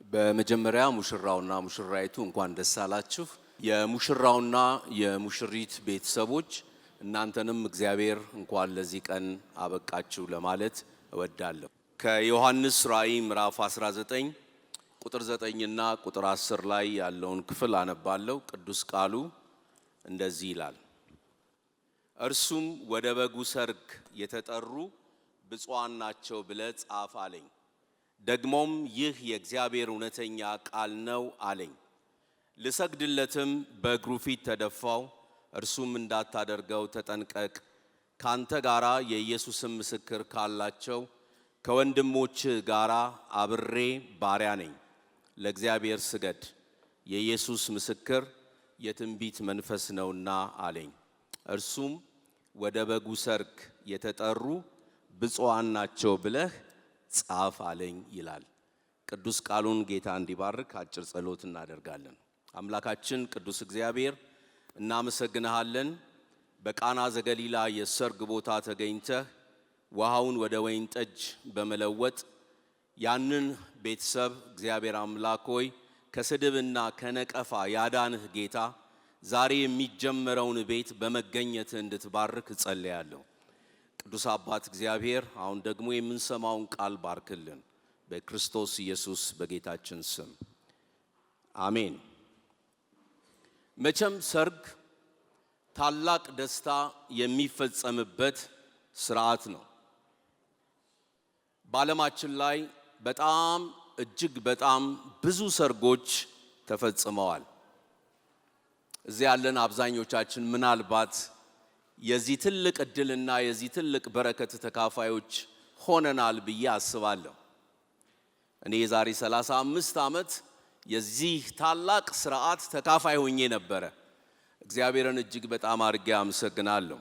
በመጀመሪያ ሙሽራውና ሙሽራይቱ እንኳን ደስ አላችሁ። የሙሽራውና የሙሽሪት ቤተሰቦች እናንተንም እግዚአብሔር እንኳን ለዚህ ቀን አበቃችሁ ለማለት እወዳለሁ። ከዮሐንስ ራእይ ምዕራፍ 19 ቁጥር 9 እና ቁጥር 10 ላይ ያለውን ክፍል አነባለሁ። ቅዱስ ቃሉ እንደዚህ ይላል። እርሱም ወደ በጉ ሰርግ የተጠሩ ብፁዓን ናቸው ብለህ ጻፍ አለኝ። ደግሞም ይህ የእግዚአብሔር እውነተኛ ቃል ነው አለኝ። ልሰግድለትም በእግሩ ፊት ተደፋው። እርሱም እንዳታደርገው ተጠንቀቅ፣ ካንተ ጋራ የኢየሱስም ምስክር ካላቸው ከወንድሞች ጋራ አብሬ ባሪያ ነኝ። ለእግዚአብሔር ስገድ፣ የኢየሱስ ምስክር የትንቢት መንፈስ ነውና አለኝ። እርሱም ወደ በጉ ሰርግ የተጠሩ ብፁዓን ናቸው ብለህ ጻፍ አለኝ ይላል። ቅዱስ ቃሉን ጌታ እንዲባርክ አጭር ጸሎት እናደርጋለን። አምላካችን ቅዱስ እግዚአብሔር እናመሰግንሃለን። በቃና ዘገሊላ የሰርግ ቦታ ተገኝተህ ውሃውን ወደ ወይን ጠጅ በመለወጥ ያንን ቤተሰብ እግዚአብሔር አምላክ ሆይ ከስድብና ከነቀፋ ያዳንህ ጌታ ዛሬ የሚጀመረውን ቤት በመገኘትህ እንድትባርክ እጸልያለሁ። ቅዱስ አባት እግዚአብሔር አሁን ደግሞ የምንሰማውን ቃል ባርክልን፣ በክርስቶስ ኢየሱስ በጌታችን ስም አሜን። መቼም ሰርግ ታላቅ ደስታ የሚፈጸምበት ስርዓት ነው። በዓለማችን ላይ እጅግ በጣም ብዙ ሰርጎች ተፈጽመዋል። እዚህ ያለን አብዛኞቻችን ምናልባት የዚህ ትልቅ እድልና የዚህ ትልቅ በረከት ተካፋዮች ሆነናል ብዬ አስባለሁ። እኔ የዛሬ 35 ዓመት የዚህ ታላቅ ስርዓት ተካፋይ ሆኜ ነበረ። እግዚአብሔርን እጅግ በጣም አድርጌ አመሰግናለሁ።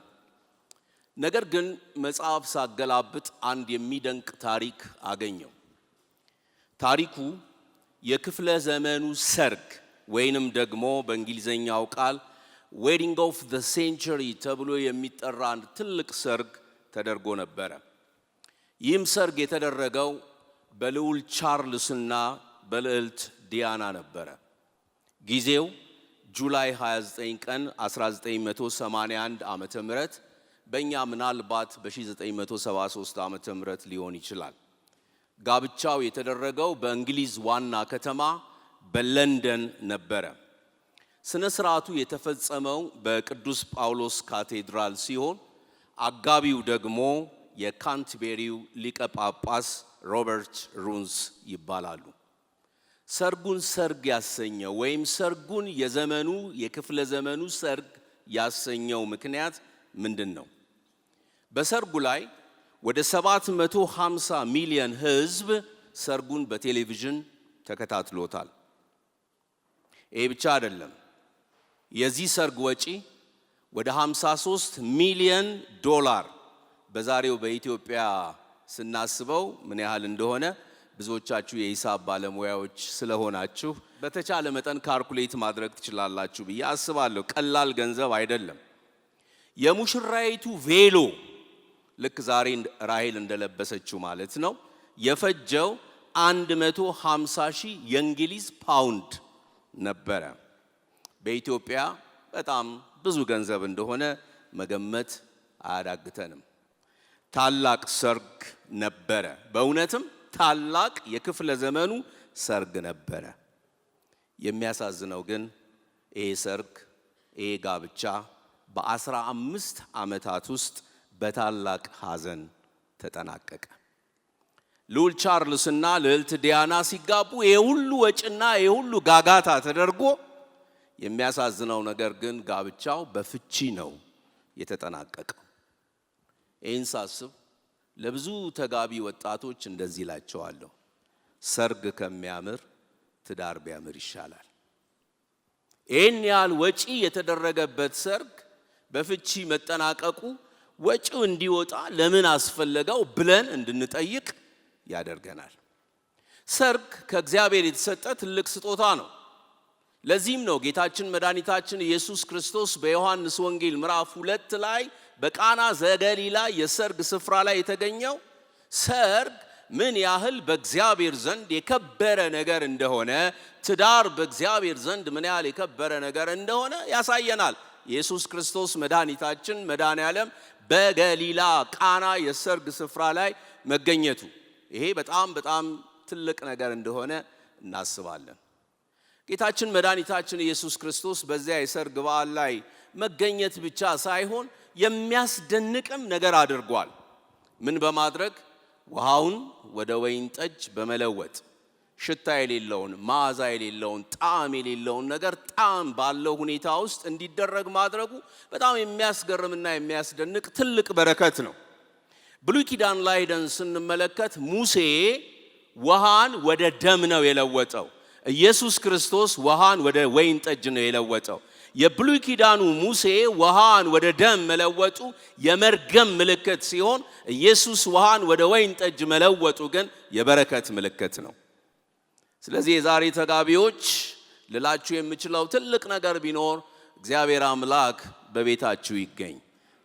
ነገር ግን መጽሐፍ ሳገላብጥ አንድ የሚደንቅ ታሪክ አገኘው። ታሪኩ የክፍለ ዘመኑ ሰርግ ወይንም ደግሞ በእንግሊዘኛው ቃል ዌዲንግ ኦፍ ዘ ሴንቸሪ ተብሎ የሚጠራ አንድ ትልቅ ሰርግ ተደርጎ ነበረ። ይህም ሰርግ የተደረገው በልዑል ቻርልስና በልዕልት ዲያና ነበረ። ጊዜው ጁላይ 29 ቀን 1981 ዓመተ ምህረት በእኛ ምናልባት በ1973 ዓመተ ምህረት ሊሆን ይችላል። ጋብቻው የተደረገው በእንግሊዝ ዋና ከተማ በለንደን ነበረ። ስነ ስርዓቱ የተፈጸመው በቅዱስ ጳውሎስ ካቴድራል ሲሆን አጋቢው ደግሞ የካንትቤሪው ሊቀ ጳጳስ ሮበርት ሩንስ ይባላሉ። ሰርጉን ሰርግ ያሰኘው ወይም ሰርጉን የክፍለ ዘመኑ ሰርግ ያሰኘው ምክንያት ምንድን ነው? በሰርጉ ላይ ወደ 750 ሚሊዮን ሕዝብ ሰርጉን በቴሌቪዥን ተከታትሎታል። ይህ ብቻ አይደለም። የዚህ ሰርግ ወጪ ወደ 53 ሚሊዮን ዶላር በዛሬው በኢትዮጵያ ስናስበው ምን ያህል እንደሆነ ብዙዎቻችሁ የሂሳብ ባለሙያዎች ስለሆናችሁ በተቻለ መጠን ካልኩሌት ማድረግ ትችላላችሁ ብዬ አስባለሁ። ቀላል ገንዘብ አይደለም። የሙሽራይቱ ቬሎ ልክ ዛሬ ራሄል እንደለበሰችው ማለት ነው የፈጀው 150 ሺህ የእንግሊዝ ፓውንድ ነበረ። በኢትዮጵያ በጣም ብዙ ገንዘብ እንደሆነ መገመት አያዳግተንም። ታላቅ ሰርግ ነበረ። በእውነትም ታላቅ የክፍለ ዘመኑ ሰርግ ነበረ። የሚያሳዝነው ግን ይሄ ሰርግ ይሄ ጋብቻ በ15 ዓመታት ውስጥ በታላቅ ሐዘን ተጠናቀቀ። ልዑል ቻርልስና ልዕልት ዲያና ሲጋቡ ይሄ ሁሉ ወጪና ይሄ ሁሉ ጋጋታ ተደርጎ የሚያሳዝነው ነገር ግን ጋብቻው በፍቺ ነው የተጠናቀቀው። ይህን ሳስብ ለብዙ ተጋቢ ወጣቶች እንደዚህ እላቸዋለሁ፣ ሰርግ ከሚያምር ትዳር ቢያምር ይሻላል። ይህን ያህል ወጪ የተደረገበት ሰርግ በፍቺ መጠናቀቁ ወጪው እንዲወጣ ለምን አስፈለገው ብለን እንድንጠይቅ ያደርገናል። ሰርግ ከእግዚአብሔር የተሰጠ ትልቅ ስጦታ ነው። ለዚህም ነው ጌታችን መድኃኒታችን ኢየሱስ ክርስቶስ በዮሐንስ ወንጌል ምዕራፍ 2 ላይ በቃና ዘገሊላ የሰርግ ስፍራ ላይ የተገኘው ሰርግ ምን ያህል በእግዚአብሔር ዘንድ የከበረ ነገር እንደሆነ፣ ትዳር በእግዚአብሔር ዘንድ ምን ያህል የከበረ ነገር እንደሆነ ያሳየናል። ኢየሱስ ክርስቶስ መድኃኒታችን መድኃኔዓለም በገሊላ ቃና የሰርግ ስፍራ ላይ መገኘቱ ይሄ በጣም ትልቅ ነገር እንደሆነ እናስባለን። ጌታችን መድኃኒታችን ኢየሱስ ክርስቶስ በዚያ የሰርግ በዓል ላይ መገኘት ብቻ ሳይሆን የሚያስደንቅም ነገር አድርጓል። ምን በማድረግ? ውሃውን ወደ ወይን ጠጅ በመለወጥ ሽታ የሌለውን፣ መዓዛ የሌለውን፣ ጣዕም የሌለውን ነገር ጣዕም ባለው ሁኔታ ውስጥ እንዲደረግ ማድረጉ በጣም የሚያስገርምና የሚያስደንቅ ትልቅ በረከት ነው። ብሉይ ኪዳን ላይ ሄደን ስንመለከት ሙሴ ውሃን ወደ ደም ነው የለወጠው። ኢየሱስ ክርስቶስ ውሃን ወደ ወይን ጠጅ ነው የለወጠው። የብሉይ ኪዳኑ ሙሴ ውሃን ወደ ደም መለወጡ የመርገም ምልክት ሲሆን፣ ኢየሱስ ውሃን ወደ ወይን ጠጅ መለወጡ ግን የበረከት ምልክት ነው። ስለዚህ የዛሬ ተጋቢዎች ልላችሁ የምችለው ትልቅ ነገር ቢኖር እግዚአብሔር አምላክ በቤታችሁ ይገኝ።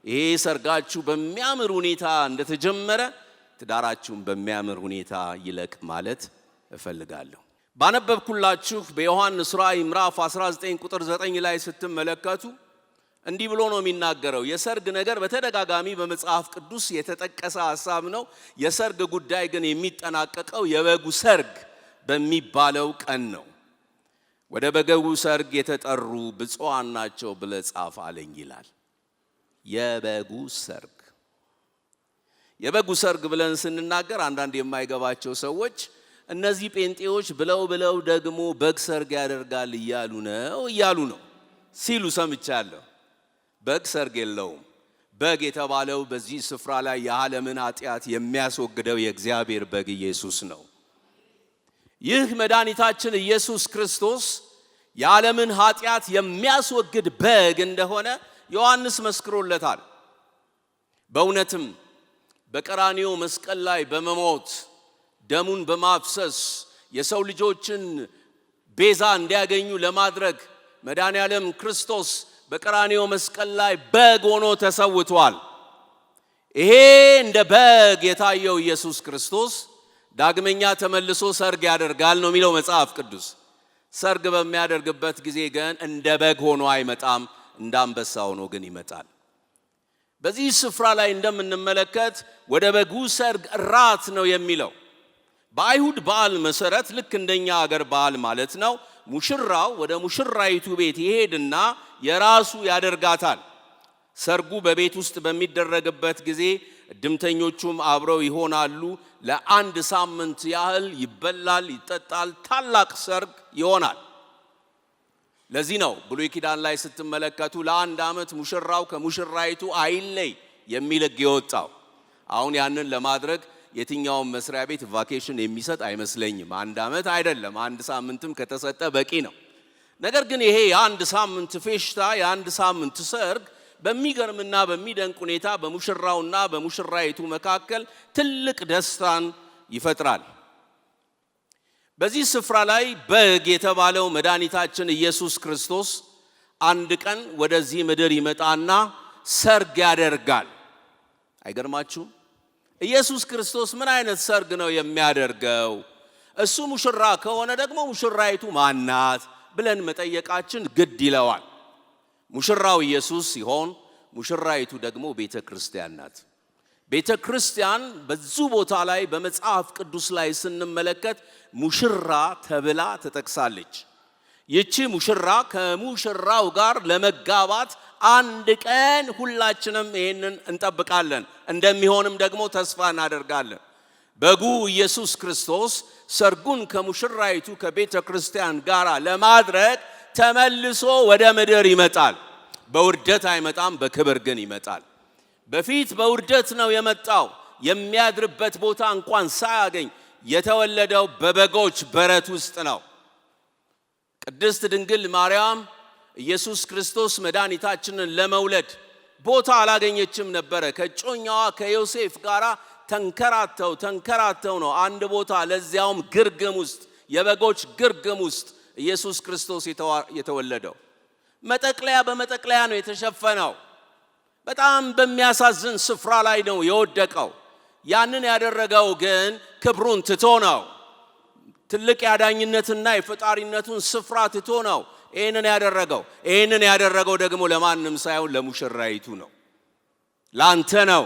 ይሄ ሰርጋችሁ በሚያምር ሁኔታ እንደተጀመረ ትዳራችሁን በሚያምር ሁኔታ ይለቅ ማለት እፈልጋለሁ። ባነበብኩላችሁ በዮሐንስ ራእይ ምዕራፍ 19 ቁጥር 9 ላይ ስትመለከቱ እንዲህ ብሎ ነው የሚናገረው። የሰርግ ነገር በተደጋጋሚ በመጽሐፍ ቅዱስ የተጠቀሰ ሐሳብ ነው። የሰርግ ጉዳይ ግን የሚጠናቀቀው የበጉ ሰርግ በሚባለው ቀን ነው። ወደ በጉ ሰርግ የተጠሩ ብፁዓን ናቸው ብለህ ጻፍ አለኝ ይላል። የበጉ ሰርግ ብለን ስንናገር አንዳንድ የማይገባቸው ሰዎች እነዚህ ጴንጤዎች ብለው ደግሞ በግ ሰርግ ያደርጋል እያሉ ነው ሲሉ ሰምቻለሁ። በግ ሰርግ የለውም። በግ የተባለው በዚህ ስፍራ ላይ የዓለምን ኃጢአት የሚያስወግደው የእግዚአብሔር በግ ኢየሱስ ነው። ይህ መድኃኒታችን ኢየሱስ ክርስቶስ የዓለምን ኃጢአት የሚያስወግድ በግ እንደሆነ ዮሐንስ መስክሮለታል። በእውነትም በቀራንዮ መስቀል ላይ በመሞት ደሙን በማፍሰስ የሰው ልጆችን ቤዛ እንዲያገኙ ለማድረግ መድኃኔዓለም ክርስቶስ በቀራንዮ መስቀል ላይ በግ ሆኖ ተሰውቷል። ይሄ እንደ በግ የታየው ኢየሱስ ክርስቶስ ዳግመኛ ተመልሶ ሰርግ ያደርጋል ነው የሚለው መጽሐፍ ቅዱስ። ሰርግ በሚያደርግበት ጊዜ ግን እንደ በግ ሆኖ አይመጣም፣ እንደ አንበሳ ሆኖ ግን ይመጣል። በዚህ ስፍራ ላይ እንደምንመለከት ወደ በጉ ሰርግ ራት ነው የሚለው። በአይሁድ በዓል መሰረት ልክ እንደኛ አገር በዓል ማለት ነው። ሙሽራው ወደ ሙሽራይቱ ቤት ይሄድና የራሱ ያደርጋታል። ሰርጉ በቤት ውስጥ በሚደረግበት ጊዜ እድምተኞቹም አብረው ይሆናሉ። ለአንድ ሳምንት ያህል ይበላል፣ ይጠጣል። ታላቅ ሰርግ ይሆናል። ለዚህ ነው ብሉይ ኪዳን ላይ ስትመለከቱ ለአንድ ዓመት ሙሽራው ከሙሽራይቱ አይለይ የሚል ሕግ የወጣው። አሁን ያንን ለማድረግ የትኛውም መስሪያ ቤት ቫኬሽን የሚሰጥ አይመስለኝም። አንድ ዓመት አይደለም፣ አንድ ሳምንትም ከተሰጠ በቂ ነው። ነገር ግን ይሄ የአንድ ሳምንት ፌሽታ፣ የአንድ ሳምንት ሰርግ በሚገርምና በሚደንቅ ሁኔታ በሙሽራውና በሙሽራይቱ መካከል ትልቅ ደስታን ይፈጥራል። በዚህ ስፍራ ላይ በግ የተባለው መድኃኒታችን ኢየሱስ ክርስቶስ አንድ ቀን ወደዚህ ምድር ይመጣና ሰርግ ያደርጋል። አይገርማችሁም? ኢየሱስ ክርስቶስ ምን አይነት ሰርግ ነው የሚያደርገው? እሱ ሙሽራ ከሆነ ደግሞ ሙሽራይቱ ማናት ብለን መጠየቃችን ግድ ይለዋል። ሙሽራው ኢየሱስ ሲሆን ሙሽራይቱ ደግሞ ቤተ ክርስቲያን ናት። ቤተ ክርስቲያን በዙ ቦታ ላይ በመጽሐፍ ቅዱስ ላይ ስንመለከት ሙሽራ ተብላ ተጠቅሳለች። ይቺ ሙሽራ ከሙሽራው ጋር ለመጋባት አንድ ቀን ሁላችንም ይሄንን እንጠብቃለን፣ እንደሚሆንም ደግሞ ተስፋ እናደርጋለን። በጉ ኢየሱስ ክርስቶስ ሰርጉን ከሙሽራይቱ ከቤተ ክርስቲያን ጋር ለማድረግ ተመልሶ ወደ ምድር ይመጣል። በውርደት አይመጣም፣ በክብር ግን ይመጣል። በፊት በውርደት ነው የመጣው። የሚያድርበት ቦታ እንኳን ሳያገኝ የተወለደው በበጎች በረት ውስጥ ነው። ቅድስት ድንግል ማርያም ኢየሱስ ክርስቶስ መድኃኒታችንን ለመውለድ ቦታ አላገኘችም ነበረ። ከጮኛዋ ከዮሴፍ ጋር ተንከራተው ነው አንድ ቦታ፣ ለዚያውም ግርግም ውስጥ፣ የበጎች ግርግም ውስጥ ኢየሱስ ክርስቶስ የተወለደው። መጠቅለያ በመጠቅለያ ነው የተሸፈነው። በጣም በሚያሳዝን ስፍራ ላይ ነው የወደቀው። ያንን ያደረገው ግን ክብሩን ትቶ ነው። ትልቅ ያዳኝነትና የፈጣሪነቱን ስፍራ ትቶ ነው ይህንን ያደረገው። ይህንን ያደረገው ደግሞ ለማንም ሳይሆን ለሙሽራይቱ ነው። ላንተ ነው፣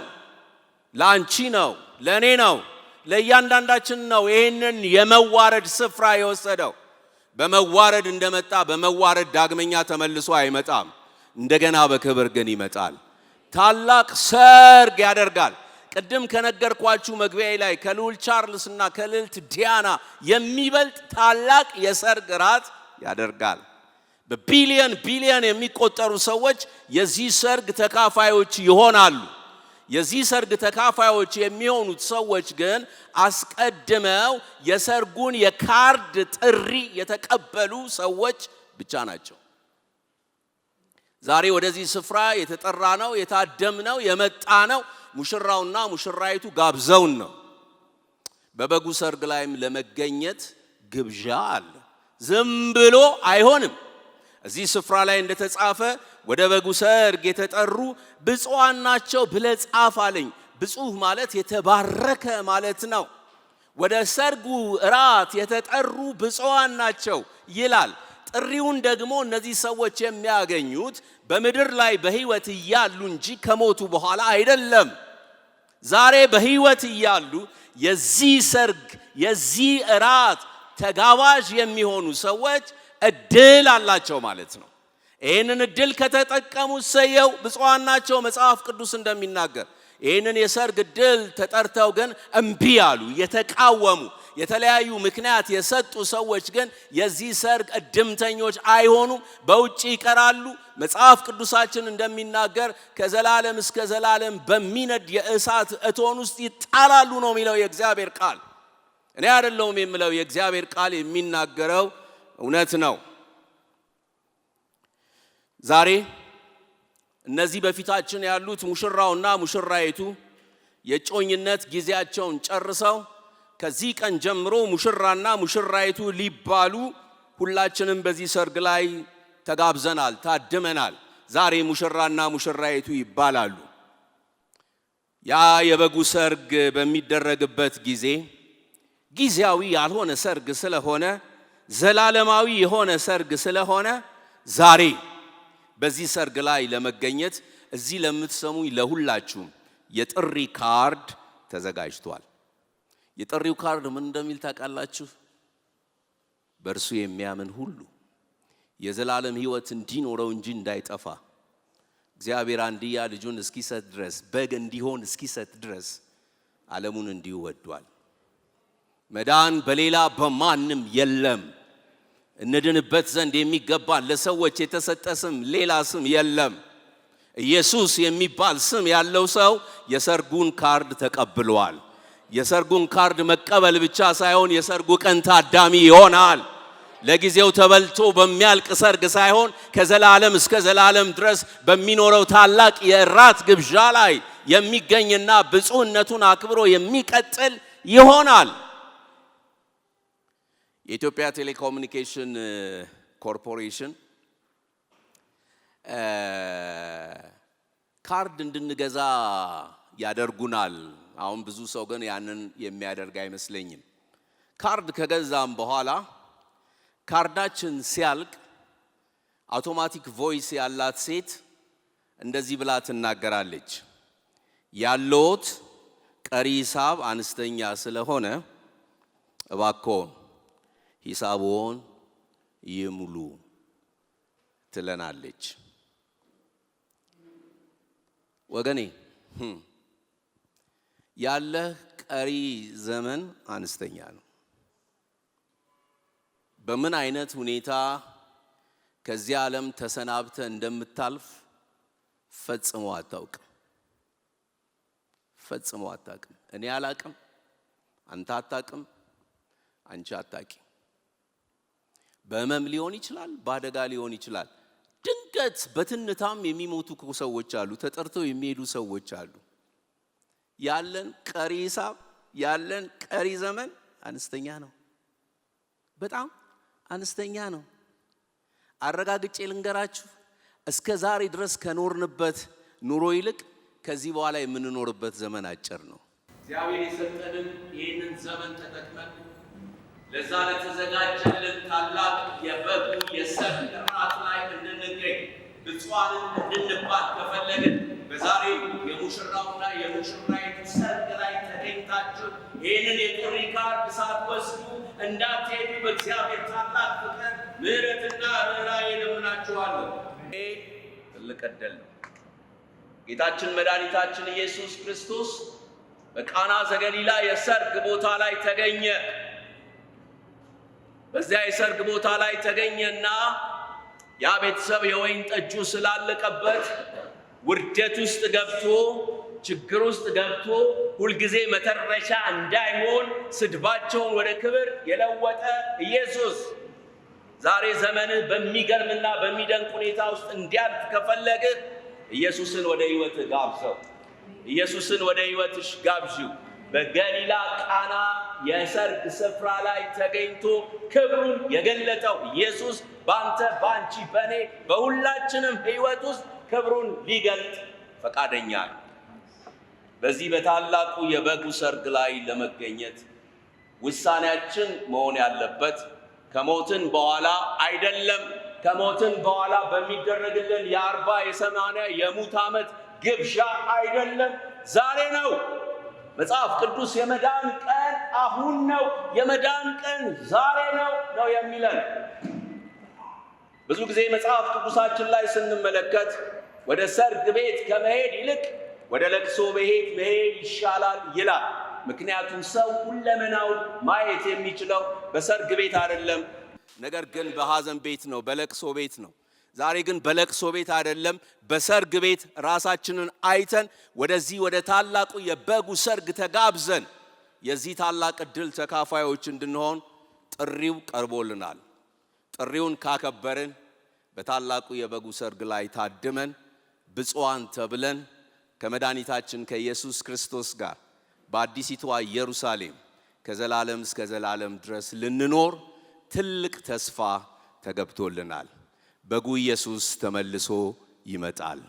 ላንቺ ነው፣ ለኔ ነው፣ ለእያንዳንዳችን ነው ይህንን የመዋረድ ስፍራ የወሰደው። በመዋረድ እንደመጣ በመዋረድ ዳግመኛ ተመልሶ አይመጣም። እንደገና በክብር ግን ይመጣል። ታላቅ ሰርግ ያደርጋል። ቅድም ከነገርኳችሁ መግቢያዬ ላይ ከልዑል ቻርልስ እና ከልዕልት ዲያና የሚበልጥ ታላቅ የሰርግ ራት ያደርጋል። በቢሊየን የሚቆጠሩ ሰዎች የዚህ ሰርግ ተካፋዮች ይሆናሉ። የዚህ ሰርግ ተካፋዮች የሚሆኑት ሰዎች ግን አስቀድመው የሰርጉን የካርድ ጥሪ የተቀበሉ ሰዎች ብቻ ናቸው። ዛሬ ወደዚህ ስፍራ የተጠራ ነው፣ የታደም ነው፣ የመጣ ነው ሙሽራውና ሙሽራይቱ ጋብዘውን ነው። በበጉ ሰርግ ላይም ለመገኘት ግብዣ አለ። ዝም ብሎ አይሆንም። እዚህ ስፍራ ላይ እንደተጻፈ ወደ በጉ ሰርግ የተጠሩ ብፁዓን ናቸው ብለህ ጻፍ አለኝ። ብፁዕ ማለት የተባረከ ማለት ነው። ወደ ሰርጉ እራት የተጠሩ ብፁዓን ናቸው ይላል። ጥሪውን ደግሞ እነዚህ ሰዎች የሚያገኙት በምድር ላይ በሕይወት እያሉ እንጂ ከሞቱ በኋላ አይደለም። ዛሬ በሕይወት እያሉ የዚህ ሰርግ የዚህ እራት ተጋባዥ የሚሆኑ ሰዎች እድል አላቸው ማለት ነው። ይህንን እድል ከተጠቀሙ ሰየው ብፁዓን ናቸው መጽሐፍ ቅዱስ እንደሚናገር። ይህንን የሰርግ እድል ተጠርተው ግን እምቢ ያሉ የተቃወሙ የተለያዩ ምክንያት የሰጡ ሰዎች ግን የዚህ ሰርግ እድምተኞች አይሆኑም፣ በውጭ ይቀራሉ። መጽሐፍ ቅዱሳችን እንደሚናገር ከዘላለም እስከ ዘላለም በሚነድ የእሳት እቶን ውስጥ ይጣላሉ ነው የሚለው የእግዚአብሔር ቃል። እኔ አይደለሁም የምለው፣ የእግዚአብሔር ቃል የሚናገረው እውነት ነው። ዛሬ እነዚህ በፊታችን ያሉት ሙሽራውና ሙሽራይቱ የጮኝነት ጊዜያቸውን ጨርሰው ከዚህ ቀን ጀምሮ ሙሽራና ሙሽራይቱ ሊባሉ ሁላችንም በዚህ ሰርግ ላይ ተጋብዘናል፣ ታድመናል። ዛሬ ሙሽራና ሙሽራይቱ ይባላሉ። ያ የበጉ ሰርግ በሚደረግበት ጊዜ ጊዜያዊ ያልሆነ ሰርግ ስለሆነ፣ ዘላለማዊ የሆነ ሰርግ ስለሆነ ዛሬ በዚህ ሰርግ ላይ ለመገኘት እዚህ ለምትሰሙኝ ለሁላችሁም የጥሪ ካርድ ተዘጋጅቷል። የጥሪው ካርድ ምን እንደሚል ታውቃላችሁ? በእርሱ የሚያምን ሁሉ የዘላለም ሕይወት እንዲኖረው እንጂ እንዳይጠፋ እግዚአብሔር አንድያ ልጁን እስኪሰጥ ድረስ በግ እንዲሆን እስኪሰጥ ድረስ ዓለሙን እንዲሁ ወዷል። መዳን በሌላ በማንም የለም። እንድንበት ዘንድ የሚገባን ለሰዎች የተሰጠ ስም ሌላ ስም የለም። ኢየሱስ የሚባል ስም ያለው ሰው የሰርጉን ካርድ ተቀብሏል። የሰርጉን ካርድ መቀበል ብቻ ሳይሆን የሰርጉ ቀን ታዳሚ ይሆናል። ለጊዜው ተበልቶ በሚያልቅ ሰርግ ሳይሆን ከዘላለም እስከ ዘላለም ድረስ በሚኖረው ታላቅ የእራት ግብዣ ላይ የሚገኝና ብፁዕነቱን አክብሮ የሚቀጥል ይሆናል። የኢትዮጵያ ቴሌኮሙኒኬሽን ኮርፖሬሽን ካርድ እንድንገዛ ያደርጉናል። አሁን ብዙ ሰው ግን ያንን የሚያደርግ አይመስለኝም። ካርድ ከገዛም በኋላ ካርዳችን ሲያልቅ አውቶማቲክ ቮይስ ያላት ሴት እንደዚህ ብላ ትናገራለች። ያለዎት ቀሪ ሂሳብ አነስተኛ ስለሆነ እባክዎን ሂሳቦን ይሙሉ ትለናለች። ወገኔ ያለህ ቀሪ ዘመን አነስተኛ ነው። በምን አይነት ሁኔታ ከዚህ ዓለም ተሰናብተ እንደምታልፍ ፈጽሞ አታውቅም። ፈጽሞ አታውቅም። እኔ አላውቅም፣ አንተ አታውቅም፣ አንቺ አታውቂ። በህመም ሊሆን ይችላል፣ በአደጋ ሊሆን ይችላል። ድንገት በትንታም የሚሞቱ ሰዎች አሉ፣ ተጠርተው የሚሄዱ ሰዎች አሉ። ያለን ቀሪ ሂሳብ ያለን ቀሪ ዘመን አነስተኛ ነው፣ በጣም አነስተኛ ነው። አረጋግጬ ልንገራችሁ፣ እስከ ዛሬ ድረስ ከኖርንበት ኑሮ ይልቅ ከዚህ በኋላ የምንኖርበት ዘመን አጭር ነው። እግዚአብሔር የሰጠንን ይህንን ዘመን ተጠቅመን ለዛ ለተዘጋጀልን ታላቅ የበጉ የሰርግ እራት ላይ እንድንገኝ ብፁዓንን እንድንባል ከፈለግን በዛሬው የሙሽራውና የሙሽራይቱ ሰርግ ላይ ተገኝታችሁ ይህንን የጥሪ ካርድ ሳትወስዱ እንዳትሄዱ በእግዚአብሔር ታላቅ ፍቅር ምሕረትና ርኅራኄ እለምናችኋለሁ። ይሄ ትልቅ ዕድል ነው። ጌታችን መድኃኒታችን ኢየሱስ ክርስቶስ በቃና ዘገሊላ የሰርግ ቦታ ላይ ተገኘ። በዚያ የሰርግ ቦታ ላይ ተገኘና ያ ቤተሰብ የወይን ጠጁ ስላለቀበት ውርደት ውስጥ ገብቶ ችግር ውስጥ ገብቶ ሁልጊዜ መተረሻ እንዳይሆን ስድባቸውን ወደ ክብር የለወጠ ኢየሱስ ዛሬ ዘመንህ በሚገርምና በሚደንቅ ሁኔታ ውስጥ እንዲያልፍ ከፈለግህ ኢየሱስን ወደ ሕይወትህ ጋብዘው። ኢየሱስን ወደ ሕይወትሽ ጋብዢው። በገሊላ ቃና የሰርግ ስፍራ ላይ ተገኝቶ ክብሩን የገለጠው ኢየሱስ ባንተ፣ ባንቺ፣ በኔ በሁላችንም ሕይወት ውስጥ ክብሩን ሊገልጥ ፈቃደኛ ነው። በዚህ በታላቁ የበጉ ሰርግ ላይ ለመገኘት ውሳኔያችን መሆን ያለበት ከሞትን በኋላ አይደለም። ከሞትን በኋላ በሚደረግልን የ40 የ80 የሙት ዓመት ግብዣ አይደለም፣ ዛሬ ነው። መጽሐፍ ቅዱስ የመዳን ቀን አሁን ነው፣ የመዳን ቀን ዛሬ ነው የሚለን። ብዙ ጊዜ መጽሐፍ ቅዱሳችን ላይ ስንመለከት ወደ ሰርግ ቤት ከመሄድ ይልቅ ወደ ለቅሶ ቤት መሄድ ይሻላል ይላል። ምክንያቱም ሰው ሁለመናውን ማየት የሚችለው በሰርግ ቤት አይደለም፣ ነገር ግን በሐዘን ቤት ነው፣ በለቅሶ ቤት ነው። ዛሬ ግን በለቅሶ ቤት አይደለም፣ በሰርግ ቤት ራሳችንን አይተን ወደዚህ ወደ ታላቁ የበጉ ሰርግ ተጋብዘን የዚህ ታላቅ ዕድል ተካፋዮች እንድንሆን ጥሪው ቀርቦልናል። ጥሪውን ካከበርን በታላቁ የበጉ ሰርግ ላይ ታድመን ብፁዓን ተብለን ከመድኃኒታችን ከኢየሱስ ክርስቶስ ጋር በአዲሲቷ ኢየሩሳሌም ከዘላለም እስከ ዘላለም ድረስ ልንኖር ትልቅ ተስፋ ተገብቶልናል። በጉ ኢየሱስ ተመልሶ ይመጣል።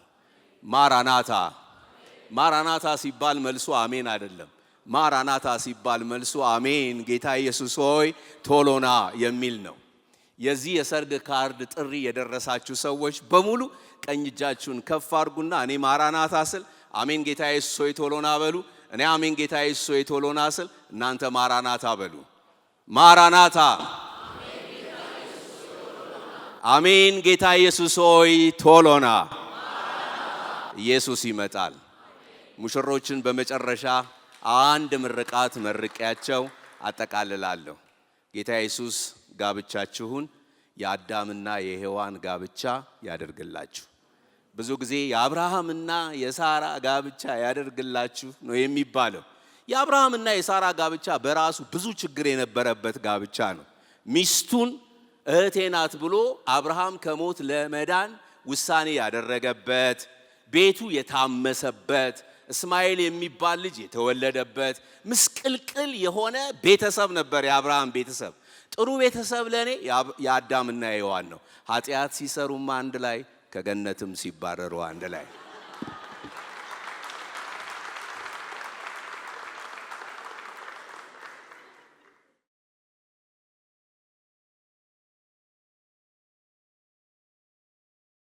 ማራናታ። ማራናታ ሲባል መልሱ አሜን አይደለም። ማራናታ ሲባል መልሱ አሜን፣ ጌታ ኢየሱስ ሆይ ቶሎና የሚል ነው። የዚህ የሰርግ ካርድ ጥሪ የደረሳችሁ ሰዎች በሙሉ ቀኝ እጃችሁን ከፍ አድርጉና እኔ ማራናታ ስል አሜን ጌታ ኢየሱስ ሆይ ቶሎና በሉ። እኔ አሜን ጌታ ኢየሱስ ሆይ ቶሎና ስል እናንተ ማራናታ በሉ። ማራናታ። አሜን ጌታ ኢየሱስ ሆይ ቶሎና። ኢየሱስ ይመጣል። ሙሽሮችን በመጨረሻ አንድ ምርቃት መርቂያቸው አጠቃልላለሁ። ጌታ ኢየሱስ ጋብቻችሁን የአዳምና የሔዋን ጋብቻ ያደርግላችሁ። ብዙ ጊዜ የአብርሃምና የሳራ ጋብቻ ያደርግላችሁ ነው የሚባለው። የአብርሃምና የሳራ ጋብቻ በራሱ ብዙ ችግር የነበረበት ጋብቻ ነው። ሚስቱን እህቴ ናት ብሎ አብርሃም ከሞት ለመዳን ውሳኔ ያደረገበት፣ ቤቱ የታመሰበት፣ እስማኤል የሚባል ልጅ የተወለደበት ምስቅልቅል የሆነ ቤተሰብ ነበር የአብርሃም ቤተሰብ። ጥሩ ቤተሰብ ለኔ የአዳምና የሔዋን ነው። ኃጢአት ሲሰሩም አንድ ላይ፣ ከገነትም ሲባረሩ አንድ ላይ